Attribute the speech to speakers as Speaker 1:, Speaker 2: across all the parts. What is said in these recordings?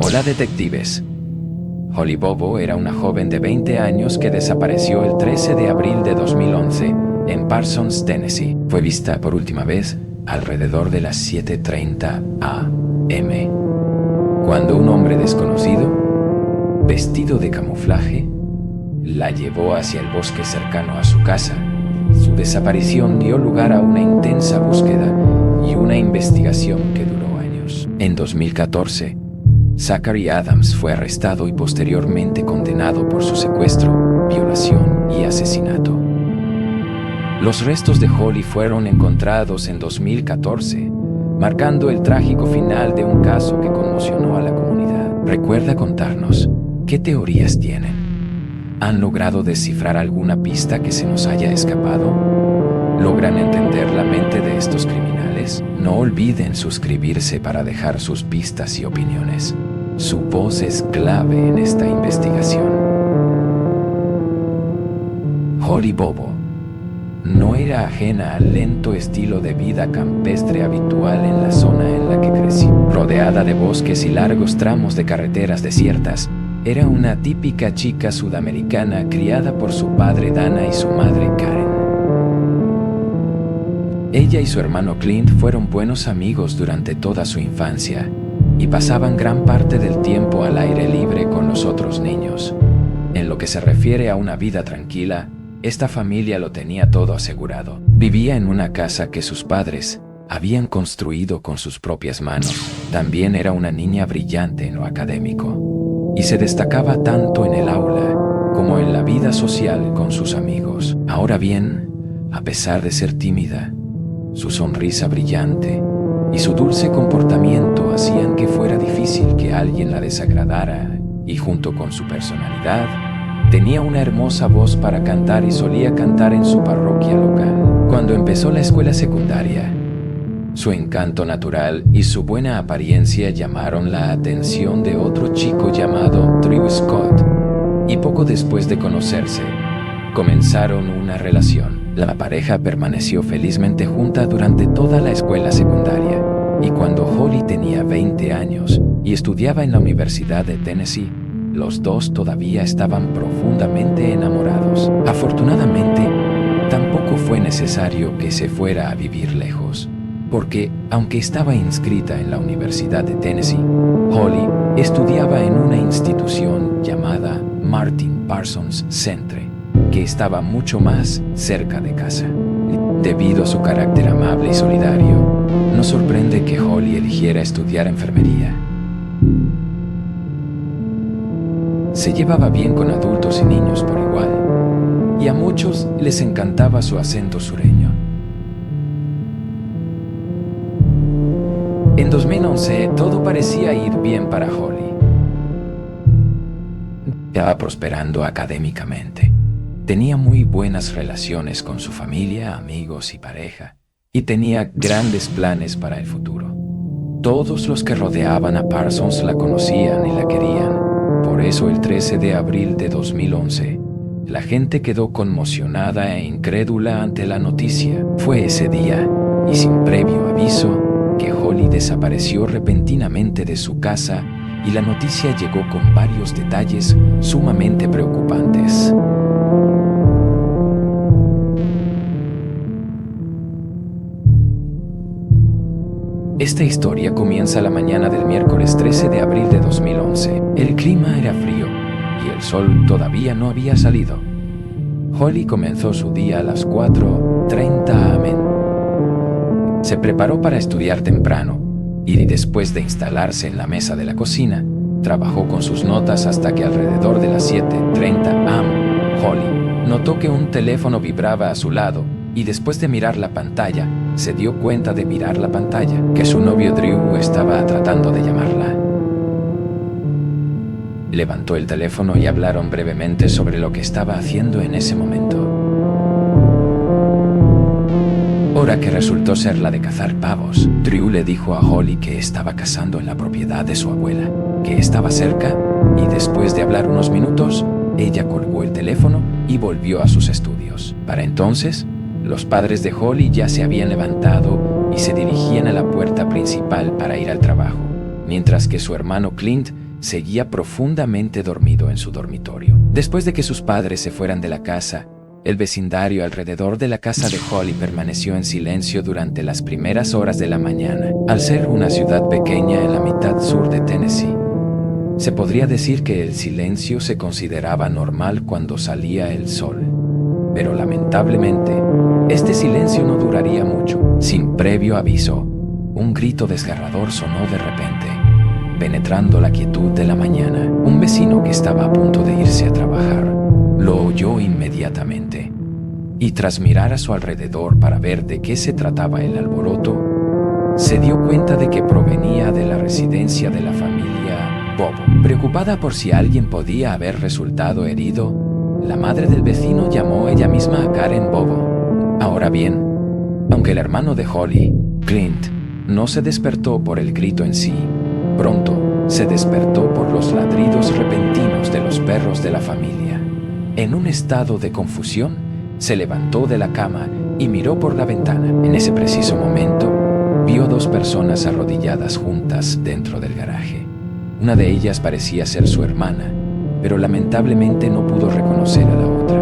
Speaker 1: Hola detectives. Holly Bobo era una joven de 20 años que desapareció el 13 de abril de 2011 en Parsons, Tennessee. Fue vista por última vez alrededor de las 7:30 a.m. cuando un hombre desconocido, vestido de camuflaje, la llevó hacia el bosque cercano a su casa. Su desaparición dio lugar a una intensa búsqueda y una investigación que duró años. En 2014, Zachary Adams fue arrestado y posteriormente condenado por su secuestro, violación y asesinato. Los restos de Holly fueron encontrados en 2014, marcando el trágico final de un caso que conmocionó a la comunidad. Recuerda contarnos, ¿qué teorías tienen? ¿Han logrado descifrar alguna pista que se nos haya escapado? ¿Logran entender la mente de estos criminales? No olviden suscribirse para dejar sus pistas y opiniones. Su voz es clave en esta investigación. Holly Bobo no era ajena al lento estilo de vida campestre habitual en la zona en la que creció. Rodeada de bosques y largos tramos de carreteras desiertas, era una típica chica sudamericana criada por su padre Dana y su madre Karen. Ella y su hermano Clint fueron buenos amigos durante toda su infancia y pasaban gran parte del tiempo al aire libre con los otros niños. En lo que se refiere a una vida tranquila, esta familia lo tenía todo asegurado. Vivía en una casa que sus padres habían construido con sus propias manos. También era una niña brillante en lo académico y se destacaba tanto en el aula como en la vida social con sus amigos. Ahora bien, a pesar de ser tímida, su sonrisa brillante y su dulce comportamiento hacían que fuera difícil que alguien la desagradara, y junto con su personalidad, tenía una hermosa voz para cantar y solía cantar en su parroquia local. Cuando empezó la escuela secundaria, su encanto natural y su buena apariencia llamaron la atención de otro chico llamado Drew Scott, y poco después de conocerse, comenzaron una relación. La pareja permaneció felizmente junta durante toda la escuela secundaria, y cuando Holly tenía 20 años y estudiaba en la Universidad de Tennessee, los dos todavía estaban profundamente enamorados. Afortunadamente, tampoco fue necesario que se fuera a vivir lejos, porque, aunque estaba inscrita en la Universidad de Tennessee, Holly estudiaba en una institución llamada Martin Parsons Centre, que estaba mucho más cerca de casa. Debido a su carácter amable y solidario, no sorprende que Holly eligiera estudiar enfermería. Se llevaba bien con adultos y niños por igual, y a muchos les encantaba su acento sureño. En 2011, todo parecía ir bien para Holly. Estaba prosperando académicamente. Tenía muy buenas relaciones con su familia, amigos y pareja, y tenía grandes planes para el futuro. Todos los que rodeaban a Parsons la conocían y la querían. Por eso el 13 de abril de 2011, la gente quedó conmocionada e incrédula ante la noticia. Fue ese día, y sin previo aviso, que Holly desapareció repentinamente de su casa, y la noticia llegó con varios detalles sumamente preocupantes. Esta historia comienza la mañana del miércoles 13 de abril de 2011. El clima era frío y el sol todavía no había salido. Holly comenzó su día a las 4:30 am. Se preparó para estudiar temprano y después de instalarse en la mesa de la cocina, trabajó con sus notas hasta que alrededor de las 7:30 am, Holly notó que un teléfono vibraba a su lado y después de mirar la pantalla, se dio cuenta de mirar la pantalla que su novio Drew estaba tratando de llamarla. Levantó el teléfono y hablaron brevemente sobre lo que estaba haciendo en ese momento. Hora que resultó ser la de cazar pavos. Drew le dijo a Holly que estaba cazando en la propiedad de su abuela, que estaba cerca, y después de hablar unos minutos, ella colgó el teléfono y volvió a sus estudios. Para entonces, los padres de Holly ya se habían levantado y se dirigían a la puerta principal para ir al trabajo, mientras que su hermano Clint seguía profundamente dormido en su dormitorio. Después de que sus padres se fueran de la casa, el vecindario alrededor de la casa de Holly permaneció en silencio durante las primeras horas de la mañana. Al ser una ciudad pequeña en la mitad sur de Tennessee, se podría decir que el silencio se consideraba normal cuando salía el sol. Pero lamentablemente, este silencio no duraría mucho. Sin previo aviso, un grito desgarrador sonó de repente, penetrando la quietud de la mañana. Un vecino que estaba a punto de irse a trabajar lo oyó inmediatamente, y tras mirar a su alrededor para ver de qué se trataba el alboroto, se dio cuenta de que provenía de la residencia de la familia Bobo. Preocupada por si alguien podía haber resultado herido, la madre del vecino llamó ella misma a Karen Bobo. Ahora bien, aunque el hermano de Holly, Clint, no se despertó por el grito en sí, pronto se despertó por los ladridos repentinos de los perros de la familia. En un estado de confusión, se levantó de la cama y miró por la ventana. En ese preciso momento, vio a dos personas arrodilladas juntas dentro del garaje. Una de ellas parecía ser su hermana, pero lamentablemente no pudo reconocer a la otra.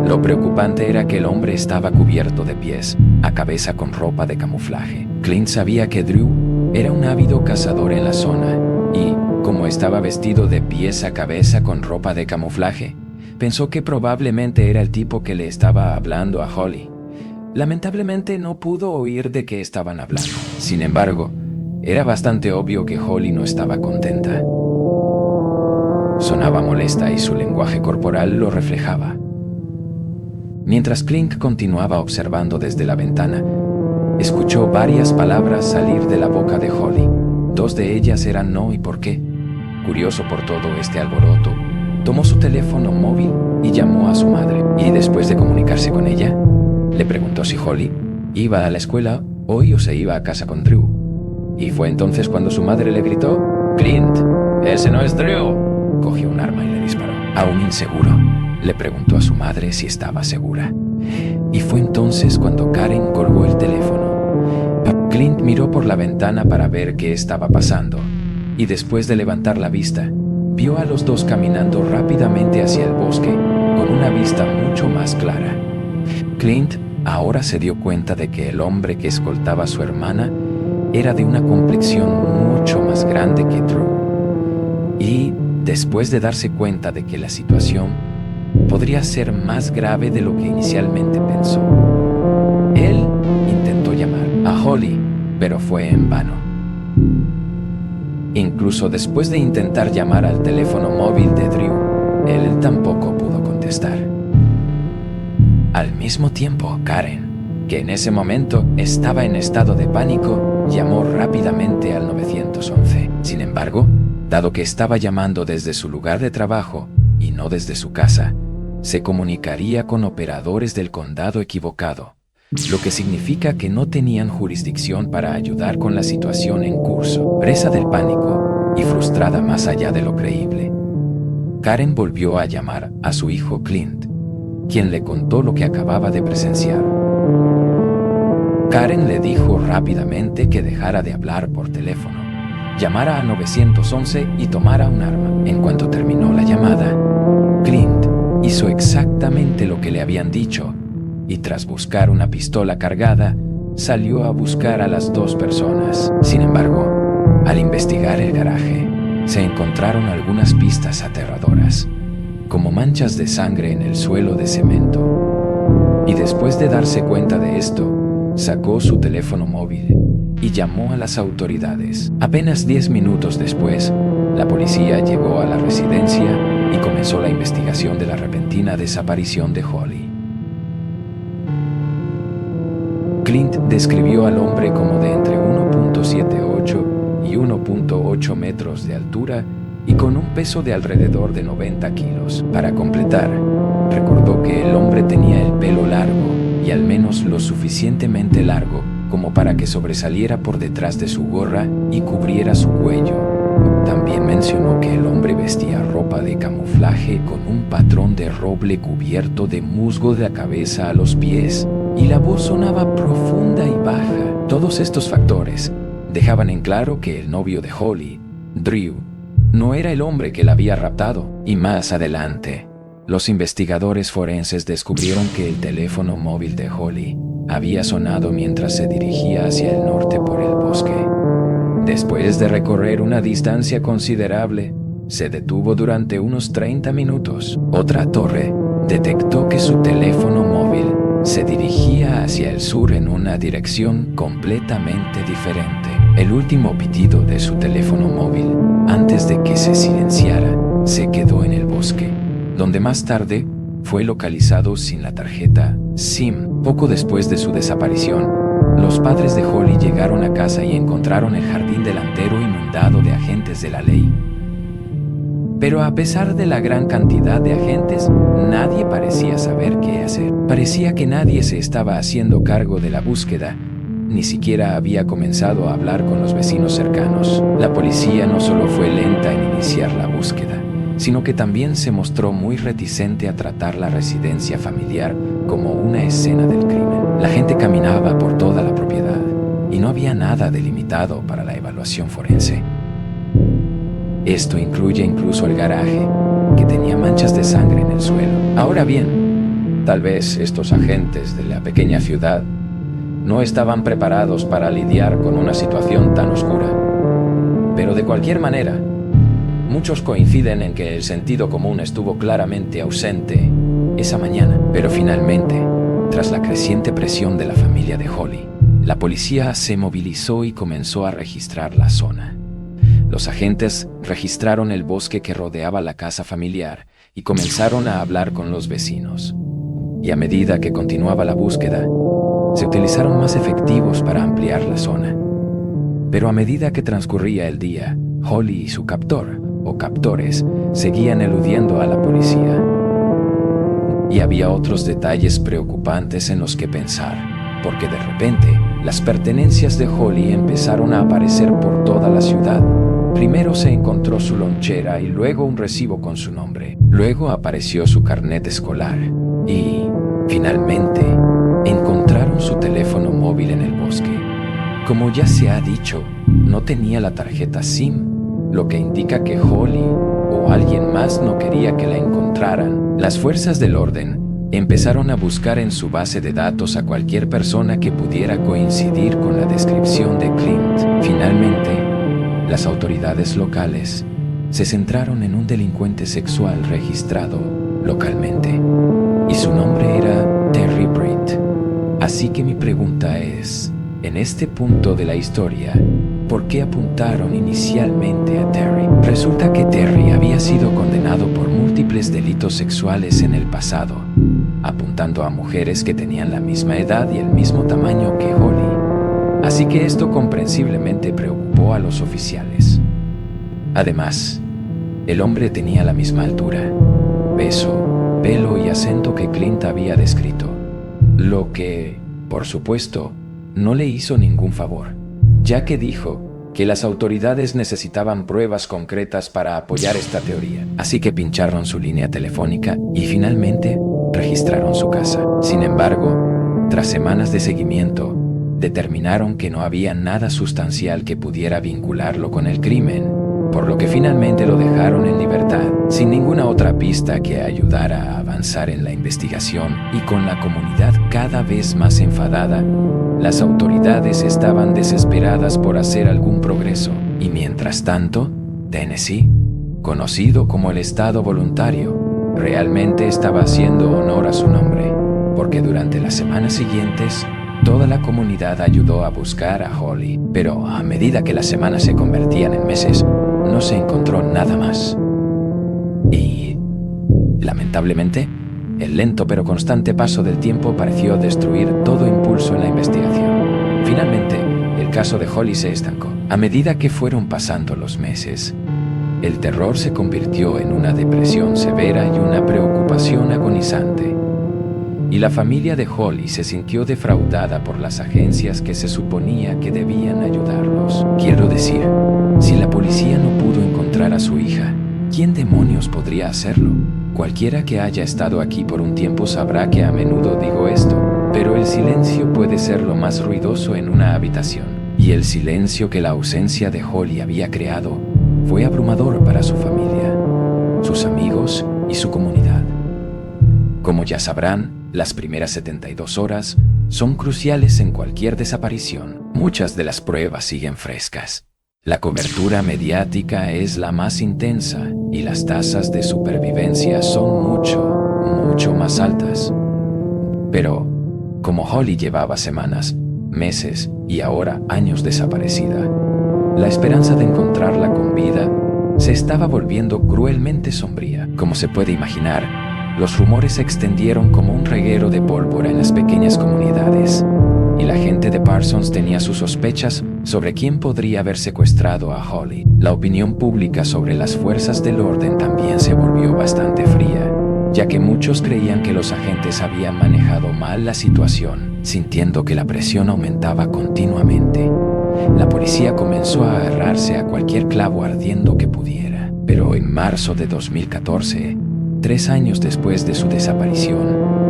Speaker 1: Lo preocupante era que el hombre estaba cubierto de pies a cabeza con ropa de camuflaje. Clint sabía que Drew era un ávido cazador en la zona y, como estaba vestido de pies a cabeza con ropa de camuflaje, pensó que probablemente era el tipo que le estaba hablando a Holly. Lamentablemente no pudo oír de qué estaban hablando. Sin embargo, era bastante obvio que Holly no estaba contenta. Sonaba molesta y su lenguaje corporal lo reflejaba. Mientras Clint continuaba observando desde la ventana, escuchó varias palabras salir de la boca de Holly. Dos de ellas eran no y por qué. Curioso por todo este alboroto, tomó su teléfono móvil y llamó a su madre. Y después de comunicarse con ella, le preguntó si Holly iba a la escuela hoy o se iba a casa con Drew. Y fue entonces cuando su madre le gritó: «Clint, ese no es Drew». Cogió un arma y le disparó. Aún inseguro, le preguntó a su madre si estaba segura. Y fue entonces cuando Karen colgó el teléfono. Clint miró por la ventana para ver qué estaba pasando, y después de levantar la vista, vio a los dos caminando rápidamente hacia el bosque, con una vista mucho más clara. Clint ahora se dio cuenta de que el hombre que escoltaba a su hermana era de una complexión mucho más grande que Drew. Y, después de darse cuenta de que la situación podría ser más grave de lo que inicialmente pensó, él intentó llamar a Holly, pero fue en vano. Incluso después de intentar llamar al teléfono móvil de Drew, él tampoco pudo contestar. Al mismo tiempo, Karen, que en ese momento estaba en estado de pánico, llamó rápidamente al 911. Sin embargo, dado que estaba llamando desde su lugar de trabajo y no desde su casa, se comunicaría con operadores del condado equivocado, lo que significa que no tenían jurisdicción para ayudar con la situación en curso. Presa del pánico y frustrada más allá de lo creíble, Karen volvió a llamar a su hijo Clint, quien le contó lo que acababa de presenciar. Karen le dijo rápidamente que dejara de hablar por teléfono, llamara a 911 y tomara un arma. En cuanto terminó la llamada, Clint hizo exactamente lo que le habían dicho y tras buscar una pistola cargada, salió a buscar a las dos personas. Sin embargo, al investigar el garaje, se encontraron algunas pistas aterradoras, como manchas de sangre en el suelo de cemento. Y después de darse cuenta de esto, sacó su teléfono móvil y llamó a las autoridades. Apenas 10 minutos después, la policía llegó a la residencia y comenzó la investigación de la repentina desaparición de Holly. Clint describió al hombre como de entre 1.78 y 1.8 metros de altura y con un peso de alrededor de 90 kilos. Para completar, recordó que el hombre tenía el pelo largo y al menos lo suficientemente largo como para que sobresaliera por detrás de su gorra y cubriera su cuello. También mencionó que el hombre vestía ropa de camuflaje con un patrón de roble cubierto de musgo de la cabeza a los pies, y la voz sonaba profunda y baja. Todos estos factores dejaban en claro que el novio de Holly, Drew, no era el hombre que la había raptado. Y más adelante, los investigadores forenses descubrieron que el teléfono móvil de Holly había sonado mientras se dirigía hacia el norte por el bosque. Después de recorrer una distancia considerable, se detuvo durante unos 30 minutos. Otra torre detectó que su teléfono móvil se dirigía hacia el sur en una dirección completamente diferente. El último pitido de su teléfono móvil, antes de que se silenciara, se quedó en el bosque, donde más tarde fue localizado sin la tarjeta SIM. Poco después de su desaparición, los padres de Holly llegaron a casa y encontraron el jardín delantero inundado de agentes de la ley. Pero a pesar de la gran cantidad de agentes, nadie parecía saber qué hacer. Parecía que nadie se estaba haciendo cargo de la búsqueda, ni siquiera había comenzado a hablar con los vecinos cercanos. La policía no solo fue lenta en iniciar la búsqueda, sino que también se mostró muy reticente a tratar la residencia familiar como una escena del crimen. La gente caminaba por toda la propiedad y no había nada delimitado para la evaluación forense. Esto incluye incluso el garaje, que tenía manchas de sangre en el suelo. Ahora bien, tal vez estos agentes de la pequeña ciudad no estaban preparados para lidiar con una situación tan oscura. Pero de cualquier manera, muchos coinciden en que el sentido común estuvo claramente ausente esa mañana. Pero finalmente, tras la creciente presión de la familia de Holly, la policía se movilizó y comenzó a registrar la zona. Los agentes registraron el bosque que rodeaba la casa familiar y comenzaron a hablar con los vecinos. Y a medida que continuaba la búsqueda, se utilizaron más efectivos para ampliar la zona. Pero a medida que transcurría el día, Holly y su captor, o captores, seguían eludiendo a la policía. Y había otros detalles preocupantes en los que pensar, porque de repente, las pertenencias de Holly empezaron a aparecer por toda la ciudad. Primero se encontró su lonchera y luego un recibo con su nombre. Luego apareció su carnet escolar y, finalmente, encontraron su teléfono móvil en el bosque. Como ya se ha dicho, no tenía la tarjeta SIM, lo que indica que Holly o alguien más no quería que la encontraran. Las fuerzas del orden empezaron a buscar en su base de datos a cualquier persona que pudiera coincidir con la descripción de Clint. Finalmente, las autoridades locales se centraron en un delincuente sexual registrado localmente, y su nombre era Terry Britt. Así que mi pregunta es, en este punto de la historia, ¿por qué apuntaron inicialmente a Terry? Resulta que Terry había sido condenado por múltiples delitos sexuales en el pasado, apuntando a mujeres que tenían la misma edad y el mismo tamaño que Holly. Así que esto comprensiblemente preocupó a los oficiales. Además, el hombre tenía la misma altura, peso, pelo y acento que Clint había descrito, lo que, por supuesto, no le hizo ningún favor, ya que dijo que las autoridades necesitaban pruebas concretas para apoyar esta teoría. Así que pincharon su línea telefónica y finalmente registraron su casa. Sin embargo, tras semanas de seguimiento, determinaron que no había nada sustancial que pudiera vincularlo con el crimen, por lo que finalmente lo dejaron en libertad, sin ninguna otra pista que ayudara a avanzar en la investigación. Y con la comunidad cada vez más enfadada, las autoridades estaban desesperadas por hacer algún progreso. Y mientras tanto, Tennessee, conocido como el Estado Voluntario, realmente estaba haciendo honor a su nombre, porque durante las semanas siguientes, toda la comunidad ayudó a buscar a Holly, pero a medida que las semanas se convertían en meses, no se encontró nada más. Y, lamentablemente, el lento pero constante paso del tiempo pareció destruir todo impulso en la investigación. Finalmente, el caso de Holly se estancó. A medida que fueron pasando los meses, el terror se convirtió en una depresión severa y una preocupación agonizante. y la familia de Holly se sintió defraudada por las agencias que se suponía que debían ayudarlos. Quiero decir, si la policía no pudo encontrar a su hija, ¿quién demonios podría hacerlo? Cualquiera que haya estado aquí por un tiempo sabrá que a menudo digo esto, pero el silencio puede ser lo más ruidoso en una habitación, y el silencio que la ausencia de Holly había creado fue abrumador para su familia, sus amigos y su comunidad. Como ya sabrán, las primeras 72 horas son cruciales en cualquier desaparición. Muchas de las pruebas siguen frescas. La cobertura mediática es la más intensa y las tasas de supervivencia son mucho más altas. Pero, como Holly llevaba semanas, meses y ahora años desaparecida, la esperanza de encontrarla con vida se estaba volviendo cruelmente sombría. Como se puede imaginar, los rumores se extendieron como un reguero de pólvora en las pequeñas comunidades, y la gente de Parsons tenía sus sospechas sobre quién podría haber secuestrado a Holly. La opinión pública sobre las fuerzas del orden también se volvió bastante fría, ya que muchos creían que los agentes habían manejado mal la situación, sintiendo que la presión aumentaba continuamente. La policía comenzó a agarrarse a cualquier clavo ardiendo que pudiera. Pero en marzo de 2014, 3 años después de su desaparición,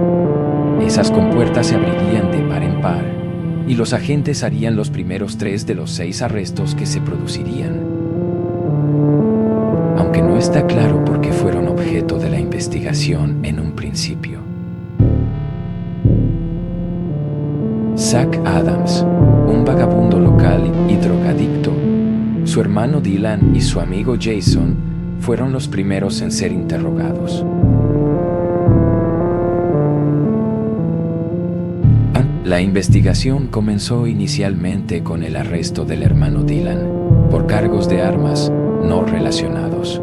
Speaker 1: esas compuertas se abrirían de par en par, y los agentes harían los primeros 3 de los 6 arrestos que se producirían. Aunque no está claro por qué fueron objeto de la investigación en un principio. Zach Adams, un vagabundo local y drogadicto, su hermano Dylan y su amigo Jason fueron los primeros en ser interrogados. La investigación comenzó inicialmente con el arresto del hermano Dylan por cargos de armas no relacionados.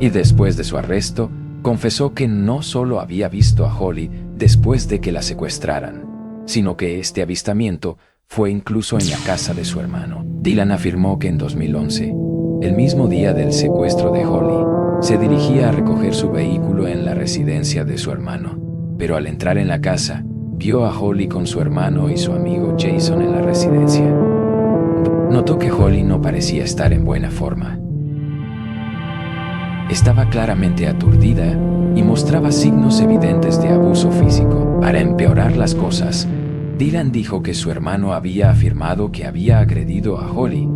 Speaker 1: Y después de su arresto, confesó que no solo había visto a Holly después de que la secuestraran, sino que este avistamiento fue incluso en la casa de su hermano. Dylan afirmó que en 2011, el mismo día del secuestro de Holly, se dirigía a recoger su vehículo en la residencia de su hermano, pero al entrar en la casa, vio a Holly con su hermano y su amigo Jason en la residencia. Notó que Holly no parecía estar en buena forma. Estaba claramente aturdida y mostraba signos evidentes de abuso físico. Para empeorar las cosas, Dylan dijo que su hermano había afirmado que había agredido a Holly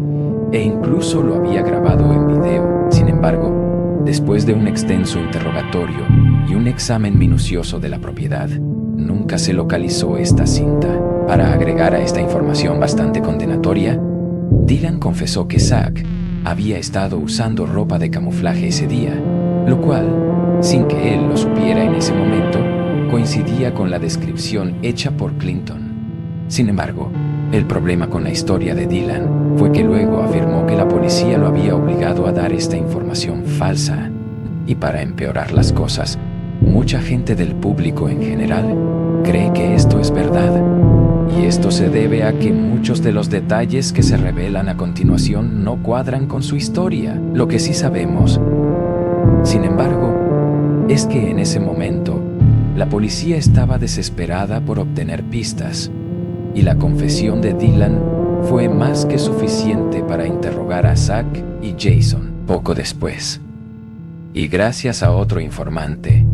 Speaker 1: e incluso lo había grabado en video. Sin embargo, después de un extenso interrogatorio y un examen minucioso de la propiedad, nunca se localizó esta cinta. Para agregar a esta información bastante condenatoria, Dylan confesó que Zach había estado usando ropa de camuflaje ese día, lo cual, sin que él lo supiera en ese momento, coincidía con la descripción hecha por Clinton. Sin embargo, el problema con la historia de Dylan fue que luego afirmó que la policía lo había obligado a dar esta información falsa. Y para empeorar las cosas, mucha gente del público en general cree que esto es verdad. Y esto se debe a que muchos de los detalles que se revelan a continuación no cuadran con su historia. Lo que sí sabemos, sin embargo, es que en ese momento, la policía estaba desesperada por obtener pistas, y la confesión de Dylan fue más que suficiente para interrogar a Zach y Jason poco después. Y gracias a otro informante,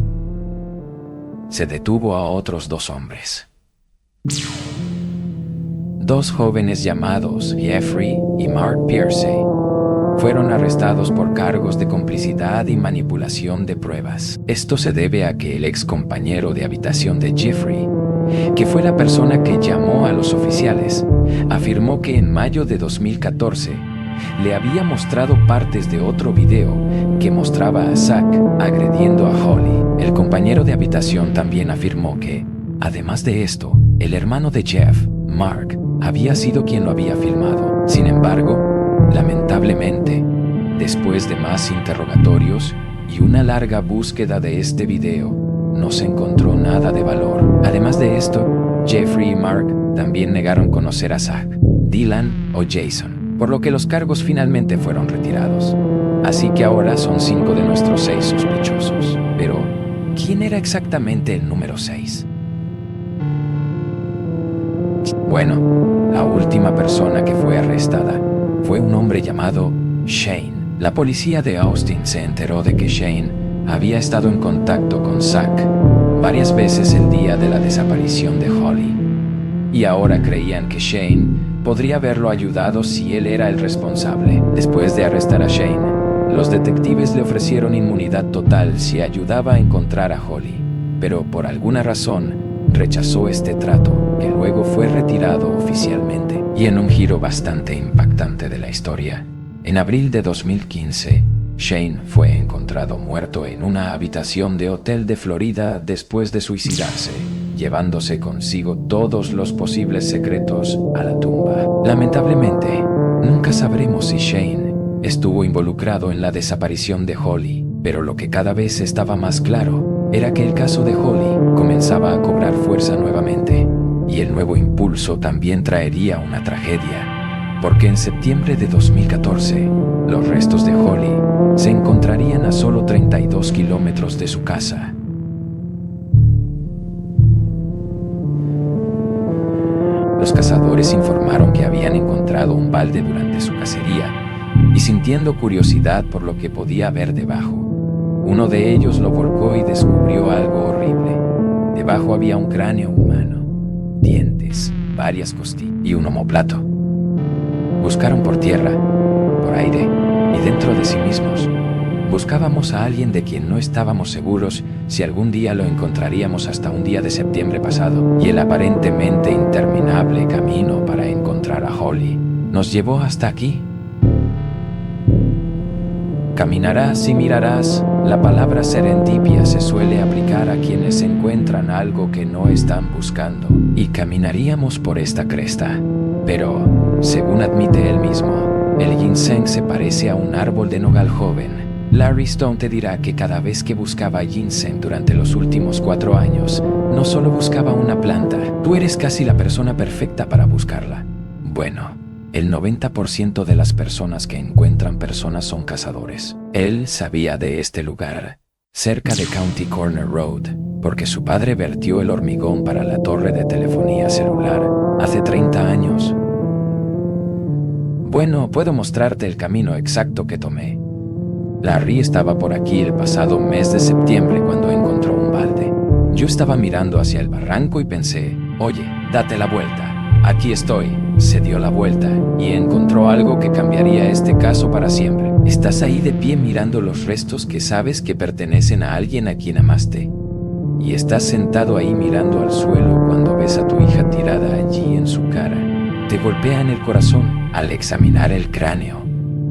Speaker 1: se detuvo a otros 2 hombres. 2 jóvenes llamados Jeffrey y Mark Piercy fueron arrestados por cargos de complicidad y manipulación de pruebas. Esto se debe a que el ex compañero de habitación de Jeffrey, que fue la persona que llamó a los oficiales, afirmó que en mayo de 2014 le había mostrado partes de otro video que mostraba a Zach agrediendo a Holly. El compañero de habitación también afirmó que, además de esto, el hermano de Jeff, Mark, había sido quien lo había filmado. Sin embargo, lamentablemente, después de más interrogatorios y una larga búsqueda de este video, no se encontró nada de valor. Además de esto, Jeffrey y Mark también negaron conocer a Zach, Dylan o Jason, por lo que los cargos finalmente fueron retirados. Así que ahora son 5 de nuestros 6 sospechosos. Pero, ¿quién era exactamente el número 6? Bueno, la última persona que fue arrestada fue un hombre llamado Shane. La policía de Austin se enteró de que Shane había estado en contacto con Zack varias veces el día de la desaparición de Holly. Y ahora creían que Shane podría haberlo ayudado si él era el responsable. Después de arrestar a Shane, los detectives le ofrecieron inmunidad total si ayudaba a encontrar a Holly, pero por alguna razón rechazó este trato, que luego fue retirado oficialmente. Y en un giro bastante impactante de la historia, en abril de 2015, Shane fue encontrado muerto en una habitación de hotel de Florida después de suicidarse, llevándose consigo todos los posibles secretos a la tumba. Lamentablemente, nunca sabremos si Shane estuvo involucrado en la desaparición de Holly, pero lo que cada vez estaba más claro era que el caso de Holly comenzaba a cobrar fuerza nuevamente, y el nuevo impulso también traería una tragedia, porque en septiembre de 2014, los restos de Holly se encontrarían a solo 32 kilómetros de su casa. Los cazadores informaron que habían encontrado un balde durante su cacería, y sintiendo curiosidad por lo que podía haber debajo, uno de ellos lo volcó y descubrió algo horrible. Debajo había un cráneo humano, dientes, varias costillas y un omóplato. Buscaron por tierra, por aire y dentro de sí mismos. Buscábamos a alguien de quien no estábamos seguros si algún día lo encontraríamos hasta un día de septiembre pasado, y el aparentemente interminable camino para encontrar a Holly nos llevó hasta aquí. Caminarás y mirarás. La palabra serendipia se suele aplicar a quienes encuentran algo que no están buscando, y caminaríamos por esta cresta. Pero, según admite él mismo, el ginseng se parece a un árbol de nogal joven. Larry Stone te dirá que cada vez que buscaba ginseng durante los últimos 4 años, no solo buscaba una planta, tú eres casi la persona perfecta para buscarla. Bueno, el 90% de las personas que encuentran personas son cazadores. Él sabía de este lugar, cerca de County Corner Road, porque su padre vertió el hormigón para la torre de telefonía celular hace 30 años. Bueno, puedo mostrarte el camino exacto que tomé. Larry estaba por aquí el pasado mes de septiembre cuando encontró un balde. Yo estaba mirando hacia el barranco y pensé, oye, date la vuelta. Aquí estoy. Se dio la vuelta y encontró algo que cambiaría este caso para siempre. Estás ahí de pie mirando los restos que sabes que pertenecen a alguien a quien amaste. Y estás sentado ahí mirando al suelo cuando ves a tu hija tirada allí en su cara. Te golpea en el corazón. Al examinar el cráneo,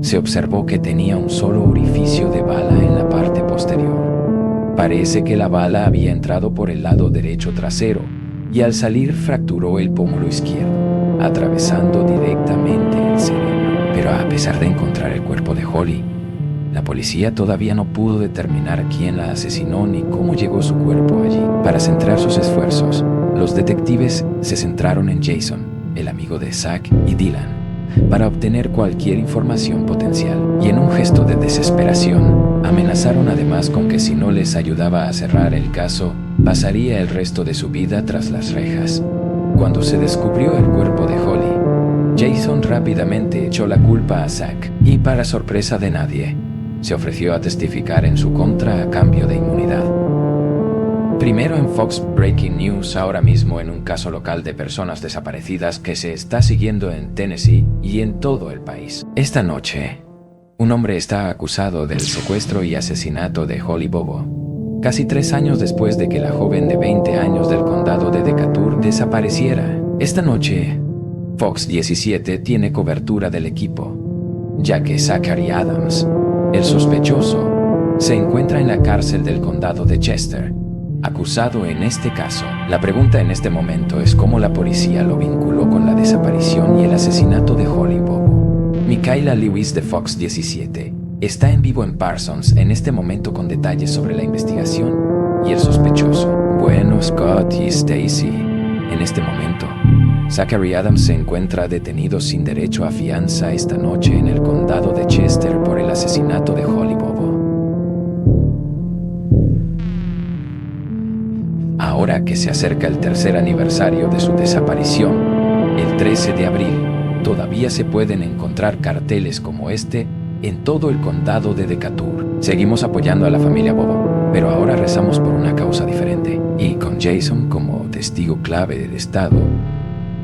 Speaker 1: se observó que tenía un solo orificio de bala en la parte posterior. Parece que la bala había entrado por el lado derecho trasero y al salir fracturó el pómulo izquierdo, atravesando directamente el cerebro. Pero a pesar de encontrar el cuerpo de Holly, la policía todavía no pudo determinar quién la asesinó ni cómo llegó su cuerpo allí. Para centrar sus esfuerzos, los detectives se centraron en Jason, el amigo de Zack y Dylan, para obtener cualquier información potencial, y en un gesto de desesperación, amenazaron además con que si no les ayudaba a cerrar el caso, pasaría el resto de su vida tras las rejas. Cuando se descubrió el cuerpo de Holly, Jason rápidamente echó la culpa a Zack, y para sorpresa de nadie, se ofreció a testificar en su contra a cambio de inmunidad. Primero en Fox Breaking News, ahora mismo en un caso local de personas desaparecidas que se está siguiendo en Tennessee y en todo el país. Esta noche, un hombre está acusado del secuestro y asesinato de Holly Bobo, casi 3 años después de que la joven de 20 años del condado de Decatur desapareciera. Esta noche, Fox 17 tiene cobertura del equipo, ya que Zachary Adams, el sospechoso, se encuentra en la cárcel del condado de Chester, acusado en este caso. La pregunta en este momento es cómo la policía lo vinculó con la desaparición y el asesinato de Holly Bobo. Michaela Lewis de Fox 17 está en vivo en Parsons en este momento con detalles sobre la investigación y el sospechoso. Bueno, Scott y Stacy, en este momento, Zachary Adams se encuentra detenido sin derecho a fianza esta noche en el condado de Chester por el asesinato de Holly Bobo. Ahora que se acerca el 3er aniversario de su desaparición, el 13 de abril. Todavía se pueden encontrar carteles como este en todo el condado de Decatur. Seguimos apoyando a la familia Bobo, pero ahora rezamos por una causa diferente. Y con Jason como testigo clave del estado,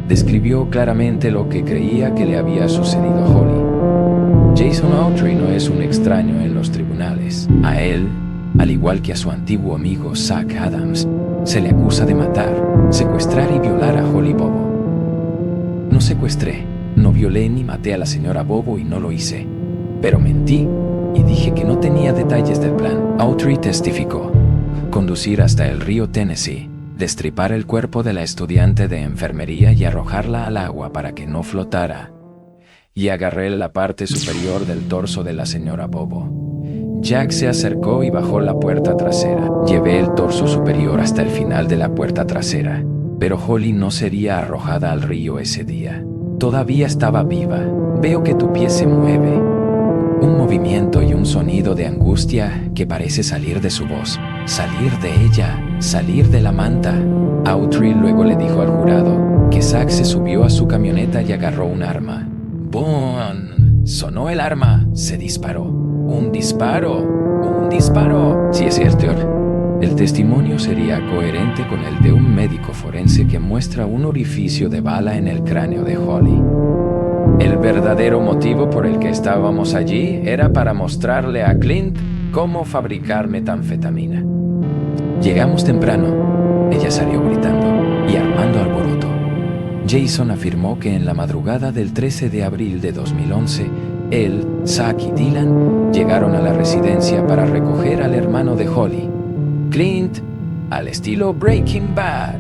Speaker 1: describió claramente lo que creía que le había sucedido a Holly. Jason Autry no es un extraño en los tribunales. A él, al igual que a su antiguo amigo Zach Adams, se le acusa de matar, secuestrar y violar a Holly Bobo. No secuestré, no violé ni maté a la señora Bobo y no lo hice, pero mentí y dije que no tenía detalles del plan. Autry testificó: conducir hasta el río Tennessee, destripar el cuerpo de la estudiante de enfermería y arrojarla al agua para que no flotara, y agarré la parte superior del torso de la señora Bobo. Jack se acercó y bajó la puerta trasera. Llevé el torso superior hasta el final de la puerta trasera, pero Holly no sería arrojada al río ese día. Todavía estaba viva. Veo que tu pie se mueve. Un movimiento y un sonido de angustia que parece salir de su voz. Salir de ella, salir de la manta. Autry luego le dijo al jurado que Zach se subió a su camioneta y agarró un arma. ¡Boom! Sonó el arma. Se disparó. ¡Un disparo! ¡Un disparo! Sí, es cierto. El testimonio sería coherente con el de un médico forense que muestra un orificio de bala en el cráneo de Holly. El verdadero motivo por el que estábamos allí era para mostrarle a Clint cómo fabricar metanfetamina. Llegamos temprano. Ella salió gritando y armando alboroto. Jason afirmó que en la madrugada del 13 de abril de 2011, él, Zach y Dylan llegaron a la residencia para recoger al hermano de Holly, Clint, al estilo Breaking Bad.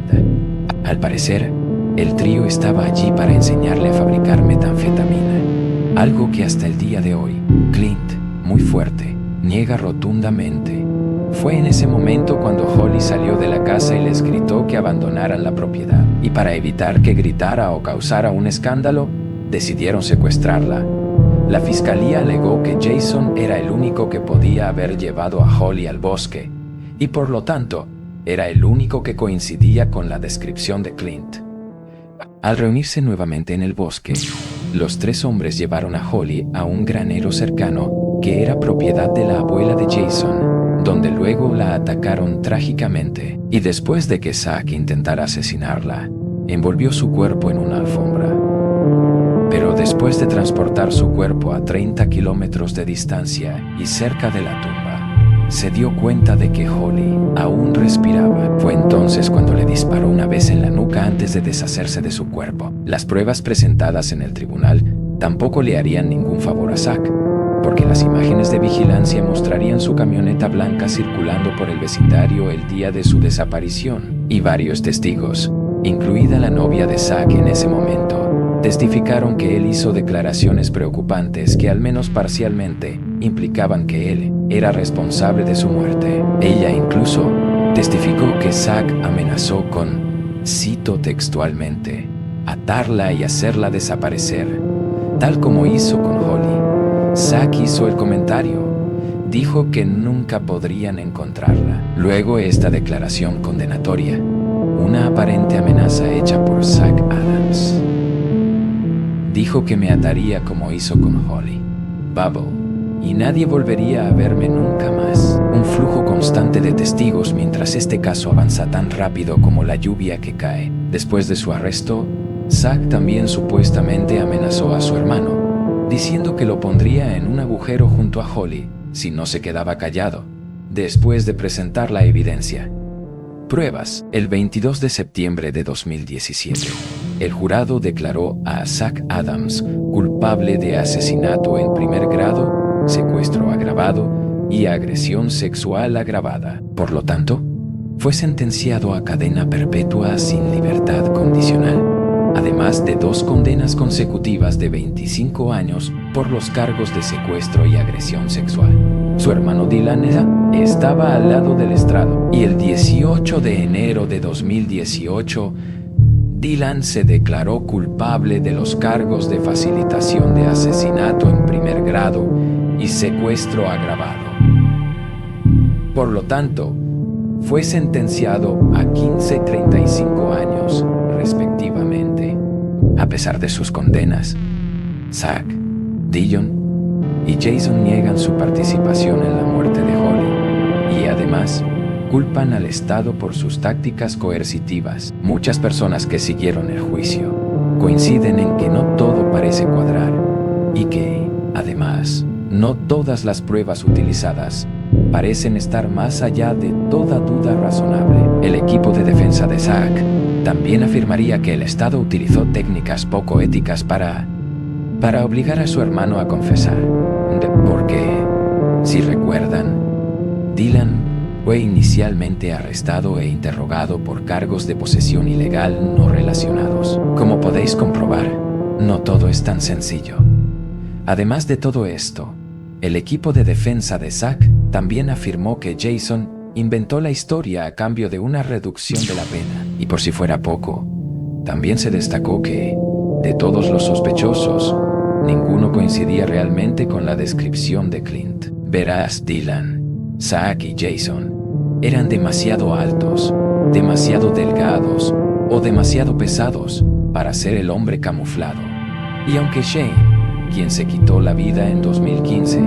Speaker 1: Al parecer, el trío estaba allí para enseñarle a fabricar metanfetamina, algo que hasta el día de hoy, Clint, muy fuerte, niega rotundamente. Fue en ese momento cuando Holly salió de la casa y les gritó que abandonaran la propiedad, y para evitar que gritara o causara un escándalo, decidieron secuestrarla. La fiscalía alegó que Jason era el único que podía haber llevado a Holly al bosque, y por lo tanto, era el único que coincidía con la descripción de Clint. Al reunirse nuevamente en el bosque, los tres hombres llevaron a Holly a un granero cercano que era propiedad de la abuela de Jason, donde luego la atacaron trágicamente, y después de que Zach intentara asesinarla, envolvió su cuerpo en una alfombra. Pero después de transportar su cuerpo a 30 kilómetros de distancia y cerca de la tumba, se dio cuenta de que Holly aún respiraba. Fue entonces cuando le disparó una vez en la nuca antes de deshacerse de su cuerpo. Las pruebas presentadas en el tribunal tampoco le harían ningún favor a Zach, porque las imágenes de vigilancia mostrarían su camioneta blanca circulando por el vecindario el día de su desaparición, y varios testigos, incluida la novia de Zach en ese momento, testificaron que él hizo declaraciones preocupantes que al menos parcialmente implicaban que él era responsable de su muerte. Ella incluso testificó que Zach amenazó con, cito textualmente, atarla y hacerla desaparecer, tal como hizo con Holly. Zach hizo el comentario. Dijo que nunca podrían encontrarla. Luego esta declaración condenatoria, una aparente amenaza hecha por Zach Adams. Dijo que me ataría como hizo con Holly, Bubble, y nadie volvería a verme nunca más. Un flujo constante de testigos mientras este caso avanza tan rápido como la lluvia que cae. Después de su arresto, Zach también supuestamente amenazó a su hermano, diciendo que lo pondría en un agujero junto a Holly si no se quedaba callado, después de presentar la evidencia. Pruebas. El 22 de septiembre de 2017, el jurado declaró a Zach Adams culpable de asesinato en primer grado, secuestro agravado y agresión sexual agravada. Por lo tanto, fue sentenciado a cadena perpetua sin libertad condicional, además de 2 condenas consecutivas de 25 años por los cargos de secuestro y agresión sexual. Su hermano Dylan estaba al lado del estrado, y el 18 de enero de 2018, Dylan se declaró culpable de los cargos de facilitación de asesinato en primer grado y secuestro agravado. Por lo tanto, fue sentenciado a 15 y 35 años, respectivamente. A pesar de sus condenas, Zack, Dillon y Jason niegan su participación en la muerte de Holly y además culpan al Estado por sus tácticas coercitivas. Muchas personas que siguieron el juicio coinciden en que no todo parece cuadrar y que, además, no todas las pruebas utilizadas parecen estar más allá de toda duda razonable. El equipo de defensa de Zack también afirmaría que el Estado utilizó técnicas poco éticas para obligar a su hermano a confesar. Porque, si recuerdan, Dylan fue inicialmente arrestado e interrogado por cargos de posesión ilegal no relacionados. Como podéis comprobar, no todo es tan sencillo. Además de todo esto, el equipo de defensa de Zack también afirmó que Jason inventó la historia a cambio de una reducción de la pena. Y por si fuera poco, también se destacó que, de todos los sospechosos, ninguno coincidía realmente con la descripción de Clint. Verás, Dylan, Zack y Jason eran demasiado altos, demasiado delgados o demasiado pesados para ser el hombre camuflado. Y aunque Shane, quien se quitó la vida en 2015,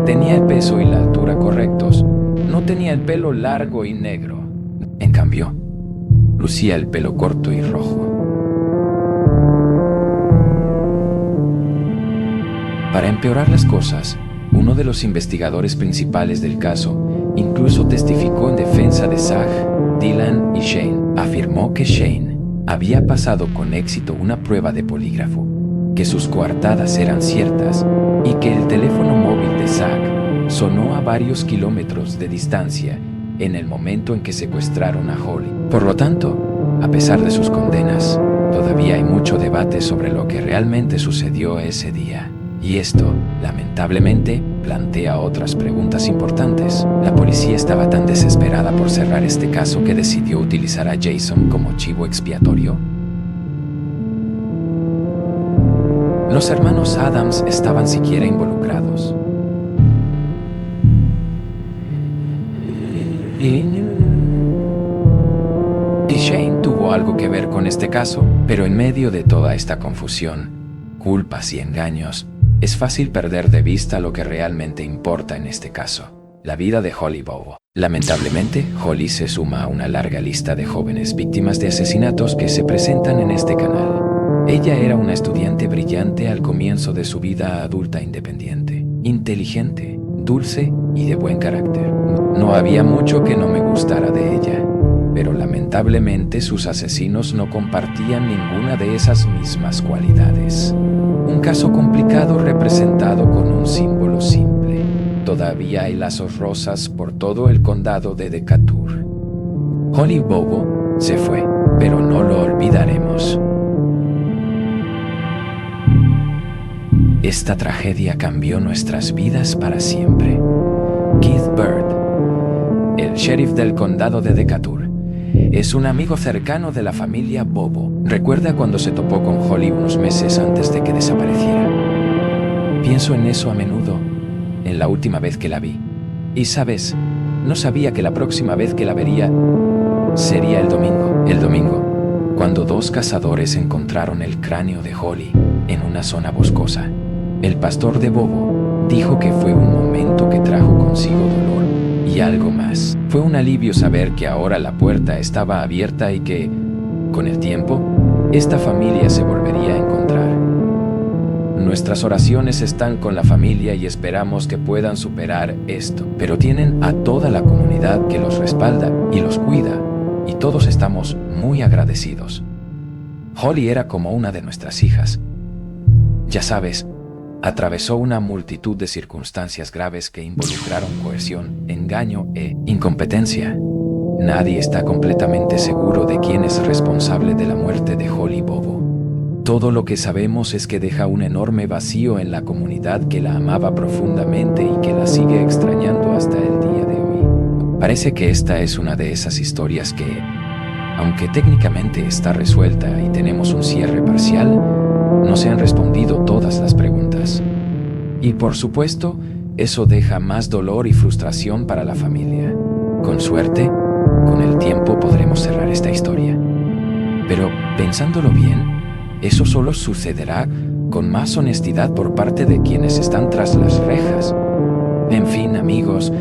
Speaker 1: tenía el peso y la altura correctos, no tenía el pelo largo y negro. En cambio, lucía el pelo corto y rojo. Para empeorar las cosas, uno de los investigadores principales del caso incluso testificó en defensa de Zack, Dylan y Shane. Afirmó que Shane había pasado con éxito una prueba de polígrafo, que sus coartadas eran ciertas y que el teléfono móvil de Zack sonó a varios kilómetros de distancia en el momento en que secuestraron a Holly. Por lo tanto, a pesar de sus condenas, todavía hay mucho debate sobre lo que realmente sucedió ese día. Y esto, lamentablemente, plantea otras preguntas importantes. La policía estaba tan desesperada por cerrar este caso que decidió utilizar a Jason como chivo expiatorio. Los hermanos Adams estaban siquiera involucrados. Y Shane tuvo algo que ver con este caso, pero en medio de toda esta confusión, culpas y engaños, es fácil perder de vista lo que realmente importa en este caso: la vida de Holly Bobo. Lamentablemente, Holly se suma a una larga lista de jóvenes víctimas de asesinatos que se presentan en este canal. Ella era una estudiante brillante al comienzo de su vida adulta independiente, inteligente, dulce y de buen carácter. No había mucho que no me gustara de ella, pero lamentablemente sus asesinos no compartían ninguna de esas mismas cualidades. Un caso complicado representado con un símbolo simple. Todavía hay lazos rosas por todo el condado de Decatur. Holly Bobo se fue, pero no lo olvidaremos. Esta tragedia cambió nuestras vidas para siempre. Keith Bird, el sheriff del condado de Decatur, es un amigo cercano de la familia Bobo. Recuerda cuando se topó con Holly unos meses antes de que desapareciera. Pienso en eso a menudo, en la última vez que la vi. Y sabes, no sabía que la próxima vez que la vería sería el domingo. El domingo, cuando dos cazadores encontraron el cráneo de Holly en una zona boscosa. El pastor de Bobo dijo que fue un momento que trajo consigo dolor y algo más. Fue un alivio saber que ahora la puerta estaba abierta y que, con el tiempo, esta familia se volvería a encontrar. Nuestras oraciones están con la familia y esperamos que puedan superar esto, pero tienen a toda la comunidad que los respalda y los cuida, y todos estamos muy agradecidos. Holly era como una de nuestras hijas. Ya sabes, atravesó una multitud de circunstancias graves que involucraron coerción, engaño e incompetencia. Nadie está completamente seguro de quién es responsable de la muerte de Holly Bobo. Todo lo que sabemos es que deja un enorme vacío en la comunidad que la amaba profundamente y que la sigue extrañando hasta el día de hoy. Parece que esta es una de esas historias que, aunque técnicamente está resuelta y tenemos un cierre parcial, no se han respondido todas las preguntas. Y por supuesto, eso deja más dolor y frustración para la familia. Con suerte, con el tiempo podremos cerrar esta historia. Pero pensándolo bien, Eso solo sucederá con más honestidad por parte de quienes están tras las rejas. En fin, amigos,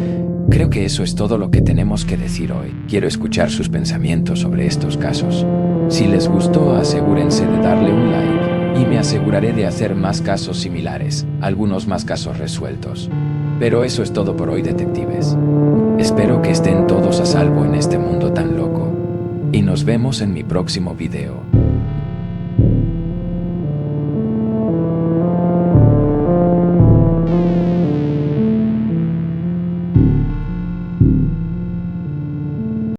Speaker 1: creo que eso es todo lo que tenemos que decir hoy. Quiero escuchar sus pensamientos sobre estos casos. Si les gustó, asegúrense de darle un like y me aseguraré de hacer más casos similares, algunos más casos resueltos. Pero eso es todo por hoy, detectives. Espero que estén todos a salvo en este mundo tan loco. Y nos vemos en mi próximo video.